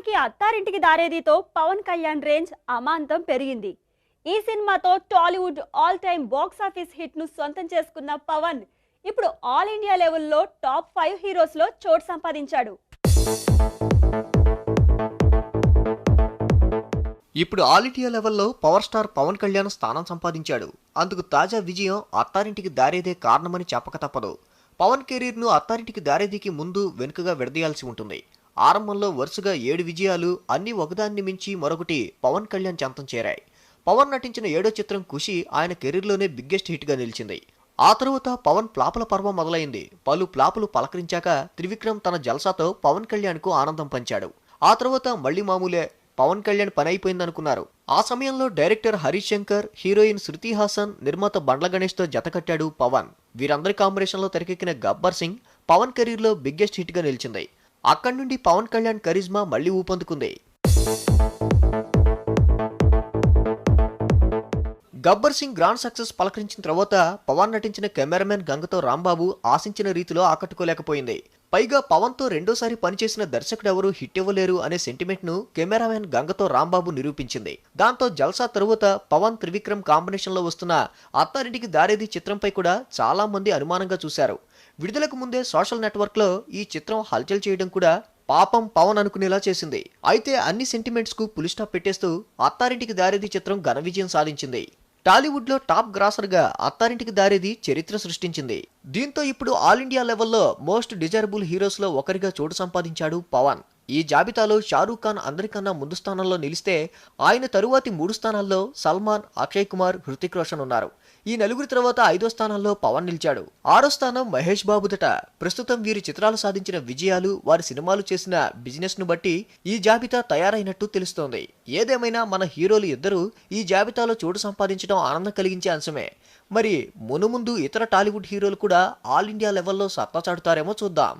పవన్ కి అత్తారింటికి దారేదితో పవన్ కళ్యాణ్ రేంజ్ అమాంతం పెరిగింది. ఈ సినిమాతో Tollywood all time box office hit ను సొంతం చేసుకున్న పవన్ ఇప్పుడు ఆల్ ఇండియా లెవెల్లో టాప్ 5 హీరోస్ లో చోటు సంపాదించాడు. ఇప్పుడు ఆల్ ఇండియా లెవెల్లో పవర్ స్టార్ పవన్ కళ్యాణ్ స్థానం సంపాదించాడు. అందుకు తాజా విజయం అత్తారింటికి దారేదే కారణమని చెప్పక తప్పదు. పవన్ కెరీర్ ను అత్తారింటికి దారేదికి ముందు వెనుకగా విడదీయాల్సి ఉంటుంది. ఆరంభంలో వరుసగా 7 విజయాలు, అన్ని ఒకదాన్ని మించి మరొకటి పవన్ కళ్యాణ్ చెంతం చేరాయి. పవన్ నటించిన 7వ చిత్రం ఖుషి ఆయన కెరీర్లోనే బిగ్గెస్ట్ హిట్ గా నిలిచింది. ఆ తరువాత పవన్ ప్లాపుల పర్వం మొదలైంది. పలు ప్లాపులు పలకరించాక త్రివిక్రమ్ తన జల్సాతో పవన్ కళ్యాణ్ కు ఆనందం పంచాడు. ఆ తర్వాత మళ్లీ మామూలే, పవన్ కళ్యాణ్ పని అయిపోయిందనుకున్నారు. ఆ సమయంలో డైరెక్టర్ హరీష్ శంకర్, హీరోయిన్ శృతి హాసన్, నిర్మాత బండ్ల గణేష్ తో జతకట్టాడు పవన్. వీరందరి కాంబినేషన్ లో తెరకెక్కిన గబ్బర్ సింగ్ పవన్ కెరీర్ లో బిగ్గెస్ట్ హిట్ గా నిలిచింది. అక్కడి నుండి పవన్ కళ్యాణ్ కరిజ్మా మళ్లీ ఊపందుకుంది. గబ్బర్ సింగ్ గ్రాండ్ సక్సెస్ పలకరించిన తర్వాత పవన్ నటించిన కెమెరామెన్ గంగతో రాంబాబు ఆశించిన రీతిలో ఆకట్టుకోలేకపోయింది. పైగా పవన్ తో రెండోసారి పనిచేసిన దర్శకుడెవరూ హిట్ ఇవ్వలేరు అనే సెంటిమెంట్ ను కెమెరామెన్ గంగతో రాంబాబు నిరూపించింది. దాంతో జల్సా తరువాత పవన్ త్రివిక్రమ్ కాంబినేషన్ లో వస్తున్న అత్తారింటికి దారేది చిత్రంపై కూడా చాలా మంది అనుమానంగా చూశారు. విడుదలకు ముందే సోషల్ నెట్వర్క్ లో ఈ చిత్రం హల్చల్ చేయడం కూడా పాపం పవన్ అనుకునేలా చేసింది. అయితే అన్ని సెంటిమెంట్స్ కు పులి స్టాప్ పెట్టేస్తూ అత్తారింటికి దారేది చిత్రం ఘన విజయం సాధించింది. టాలీవుడ్ లో టాప్ గ్రాసర్ గా అత్తారింటికి దారేది చరిత్ర సృష్టించింది. దీంతో ఇప్పుడు ఆల్ ఇండియా లెవెల్లో మోస్ట్ డిజైరబుల్ హీరోస్ లో ఒకరిగా చోటు సంపాదించాడు పవన్. ఈ జాబితాలో షారూక్ ఖాన్ అందరికన్నా ముందు స్థానంలో నిలిస్తే ఆయన తరువాతి 3 స్థానాల్లో సల్మాన్, అక్షయ్ కుమార్, హృతిక్ రోషన్ ఉన్నారు. ఈ నలుగురి తర్వాత 5వ స్థానంలో పవన్ నిలిచాడు. 6వ స్థానం మహేష్ బాబుదట. ప్రస్తుతం వీరి చిత్రాలు సాధించిన విజయాలు, వారి సినిమాలు చేసిన బిజినెస్ ను బట్టి ఈ జాబితా తయారైనట్టు తెలుస్తోంది. ఏదేమైనా మన హీరోలు ఇద్దరు ఈ జాబితాలో చోటు సంపాదించడం ఆనందం కలిగించే అంశమే. మరి మునుముందు ఇతర టాలీవుడ్ హీరోలు కూడా ఆల్ ఇండియా లెవెల్లో సత్తా చాటుతారేమో చూద్దాం.